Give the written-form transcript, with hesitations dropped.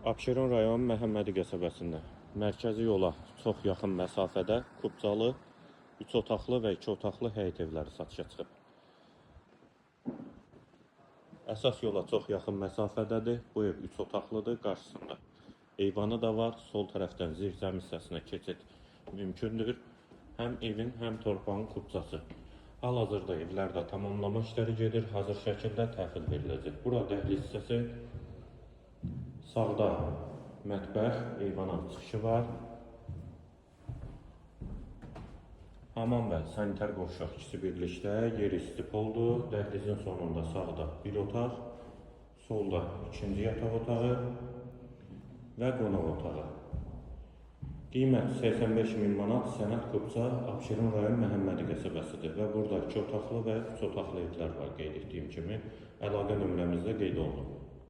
Abşeron rayon Məhəmmədi qəsəbəsində mərkəzi yola çox yaxın məsafədə kubcalı 3 otaqlı və 2 otaqlı həyət evləri satışa çıxıb. Əsas yola çox yaxın məsafədədir. Bu ev 3 otaqlıdır. Qarşısında eyvanı da var. Sol tərəfdən zirzəmi hissəsinə keçid mümkündür. Həm evin, həm torpağın kubcası. Hal-hazırda evlərdə tamamlama işləri gedir. Hazır şəkildə təhvil veriləcək. Bura dəhliz hissəsi. Sağda mətbəx, eyvana çıxışı var. Hamam və sanitar qovşaq ikisi birlikdə, yeri istipoldur. Dəhlizin sonunda sağda bir otaq, solda ikinci yataq otağı və qonaq otağı. Qiymət 85.000 manat sənəd kubca Abşeron rayon Məhəmmədi qəsəbəsidir və burada 2 otaqlı və 3 otaqlı evlər var qeyd etdiyim kimi. Əlaqə nömrəmizdə qeyd olunub.